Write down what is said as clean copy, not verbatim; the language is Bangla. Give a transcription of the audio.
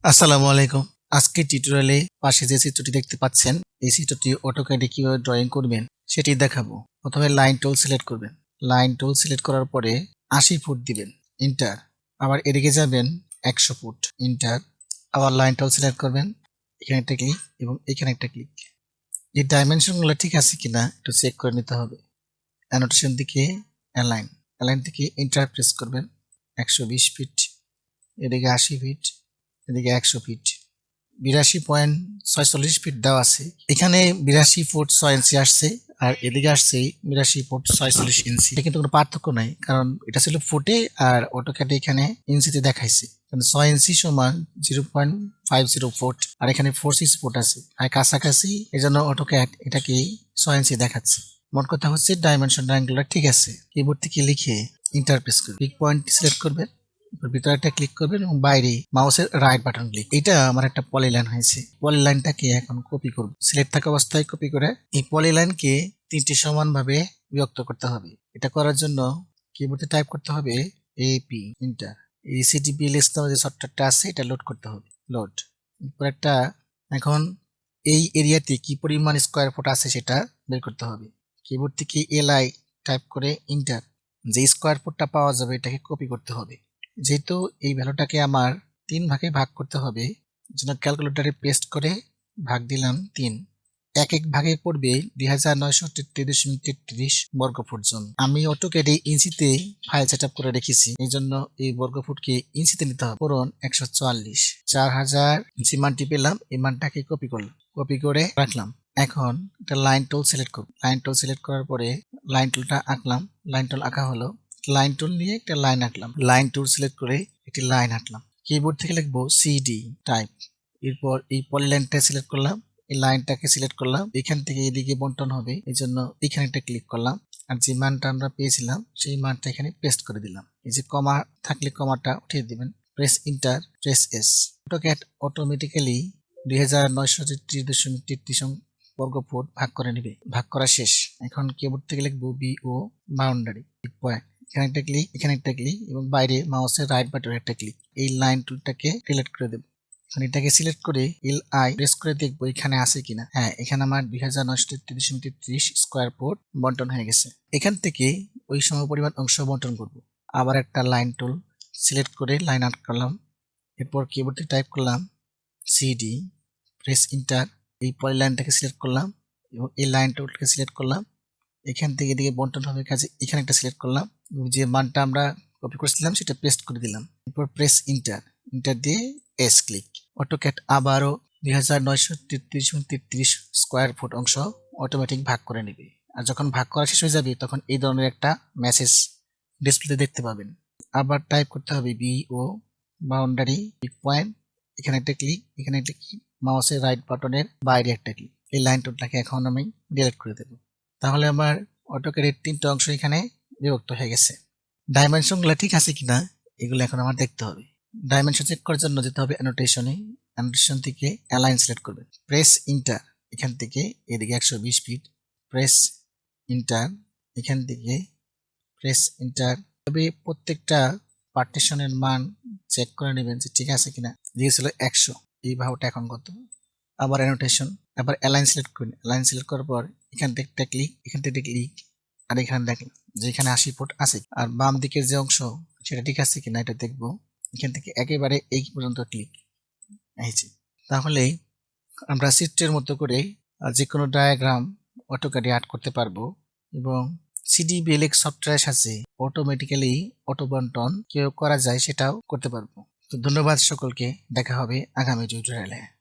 আসসালামু আলাইকুম। আজকের টিউটোরিয়ালে পাশে যে চিত্রটি দেখতে পাচ্ছেন, এই চিত্রটি অটোক্যাডে কিভাবে ড্রয়িং করবেন সেটি দেখাবো। প্রথমে লাইন টুল সিলেক্ট করবেন। লাইন টুল সিলেক্ট করার পরে 80 ফুট দিবেন, এন্টার। আবার এদিকে যাবেন 100 ফুট, এন্টার। আবার লাইন টুল সিলেক্ট করবেন, এখানে একটা ক্লিক এবং এখানে একটা ক্লিক। এই ডাইমেনশনগুলো ঠিক আছে কিনা একটু চেক করে নিতে হবে। অ্যানোটেশন দিকে অ্যালাইন, অ্যালাইন থেকে এন্টার প্রেস করবেন। 120 ফিট, এদিকে 80 ফিট, এদিকে 100 ফিট, 82.46 ফিট দেওয়া আছে। এখানে 82 ফুট 6 ইঞ্চি আসছে, আর এদিকে আসছে 82 ফুট 46 ইঞ্চি। এটা কিন্তু কোনো পার্থক্য নাই, কারণ এটা ছিল ফুটে আর অটোক্যাডে এখানে ইঞ্চিতে দেখাইছে। কারণ 6 ইঞ্চি সমান 0.50 ফুট, আর এখানে 46 ফুট আছে, আর কাছাকাছি। এই জন্য অটোক্যাড এটাকে 6 ইঞ্চি দেখাচ্ছে। মোট কথা হচ্ছে ডাইমেনশন ডায়াঙ্গুলার ঠিক আছে। কিবোর্ড থেকে লিখে ইন্টার প্রেস করবেন, পিক পয়েন্ট সিলেক্ট করবেন, ভিতরে একটা ক্লিক করবেন এবং বাইরে মাউসের রাইট বাটন ক্লিক। এটা আমার একটা পলিলাইন হয়েছে। পলিলাইনটাকে এখন কপি করব। সিলেক্ট থাকা অবস্থায় কপি করে এই পলিলাইনকে 3টি সমানভাবে বিভক্ত করতে হবে। এটা করার জন্য কিবোর্ডে টাইপ করতে হবে এপি, এন্টার। এই সিটিপিএলএস নামে যে সফটওয়্যারটা আছে এটা লোড করতে হবে। লোড। এরপর একটা এখন এই এরিয়াতে কি পরিমাণ স্কোয়ার ফুট আছে সেটা বের করতে হবে। কিবোর্ড থেকে এলআই টাইপ করে এন্টার। যে স্কোয়ার ফুটটা পাওয়া যাবে এটাকে কপি করতে হবে। যেহেতু এই ভ্যালুটাকে আমার 3 ভাগে ভাগ করতে হবে, জন্য ক্যালকুলেটরে পেস্ট করে ভাগ দিলাম 3। এক ভাগে পড়বে 2933.33 বর্গফুট জমি। আমি অটোক্যাডে ইঞ্চিতে ফাইল সেটআপ করে রেখেছি, এই জন্য এই বর্গফুটকে ইঞ্চিতে নিতে হবে। পূরণ 144, 4000 যে মানটি পেলাম এই মানটাকে কপি করলাম, কপি করে রাখলাম। এখন একটা লাইন টুল সিলেক্ট করব। লাইন টুল সিলেক্ট করার পরে লাইন টুলটা আঁকলাম। লাইন টুল আঁকা হলো। লাইন টুল নিয়ে একটা লাইন আঁকলাম। লাইন টুল সিলেক্ট করে একটি লাইন আঁকলাম। কিবোর্ড থেকে লিখবো সিডি টাইপ। এরপর এই পলিলাইনটা সিলেক্ট করলাম, এই লাইনটাকে সিলেক্ট করলাম। এখান থেকে এদিকে বন্টন হবে, এই জন্য এখানে একটা ক্লিক করলাম। আর যে মানটা আমরা পেয়েছিলাম সেই মানটা এখানে পেস্ট করে দিলাম। এই যে কমা থাকলে কমাটা উঠিয়ে দিবেন। Press inter, press S. AutoCAD automatically 2933.33 বর্গফুট ভাগ করে নেবে। ভাগ করা শেষ। এখন কিবোর্ড থেকে লিখবো বিও বাউন্ডারি পয়েন্ট। এখানে একটা ক্লিক, এখানে একটা ক্লিক এবং বাইরে মাউসের রাইট বাটনে একটা ক্লিক। এই লাইন টুলটাকে সিলেক্ট করে দেব। এখন এটাকে সিলেক্ট করে এলআই প্রেস করে দেখবো এখানে আছে কিনা। হ্যাঁ, এখানে আমার 2933.33 স্কোয়ার ফুট বন্টন হয়ে গেছে। এখান থেকে ওই সমপরিমাণ অংশ বন্টন করব। আবার একটা লাইন টুল সিলেক্ট করে লাইন আউট করলাম। এরপর কিবোর্ডে টাইপ করলাম সিডি, প্রেস ইন্টার। এই পলিলাইনটাকে সিলেক্ট করলাম এবং এই লাইন টুলটাকে সিলেক্ট করলাম। এখান থেকে এদিকে বন্টন হবে, কাজে এখানে একটা সিলেক্ট করলাম। যে মানটা আমরা কপি করেছিলাম সেটা পেস্ট করে দিলাম। এরপর প্রেস ইন্টার, ইন্টার দিয়ে এস ক্লিক। অটোক্যাড আবারও 2933.33 স্কোয়ার ফুট অংশ অটোমেটিক ভাগ করে নেবে। আর যখন ভাগ করা শেষ হয়ে যাবে তখন এই ধরনের একটা মেসেজ ডিসপ্লেতে দেখতে পাবেন। আবার টাইপ করতে হবে বিও বাউন্ডারি পয়েন্ট। এখানে একটা ক্লিক, এখানে একটা ক্লিক, মাউসের রাইট বাটনের বাইরে একটা ক্লিক। এই লাইন টুলটাকে এখন আমি ডিলিট করে দেব। তাহলে আমার অটোক্যাডের 3টা অংশ এখানে বিভক্ত হয়ে গেছে। ডাইমেনশনগুলো ঠিক আছে কিনা এগুলো এখন আমার দেখতে হবে। ডাইমেনশন চেক করার জন্য যেতে হবে অ্যানোটেশনে। অ্যানোটেশন থেকে অ্যালাইন সিলেক্ট করবেন। Press inter. এখান থেকে এদিকে 120 ফিট, প্রেস ইন্টার। এখান থেকে প্রেস ইন্টার। তবে প্রত্যেকটা পার্টিশনের মান চেক করে নেবেন যে ঠিক আছে কিনা। দিয়েছিল 100, এই বাহুটা এখন কত। আবার অ্যানোটেশন, আবার অ্যালাইন সিলেক্ট করুন। অ্যালাইন সিলেক্ট করার পর এখান থেকে একটা ক্লিক, এখান থেকে ক্লিক, আর এখানে দেখেন যে এখানে 80 ফুট আছে। আর বাম দিকের যে অংশ সেটা ঠিক আছে কিনা এটা দেখবো। এখান থেকে একেবারে এই পর্যন্ত ক্লিক। তাহলে আমরা চিত্রের মতো করে যে কোনো ডায়াগ্রাম অটোক্যাডে আর্ট করতে পারবো এবং সিডিবিএলএক্স সফটওয়্যারের সাথে অটোমেটিক্যালি অটো বন্টন কেউ করা যায় সেটাও করতে পারবো। তো ধন্যবাদ সকলকে, দেখা হবে আগামী টিউটোরিয়ালে।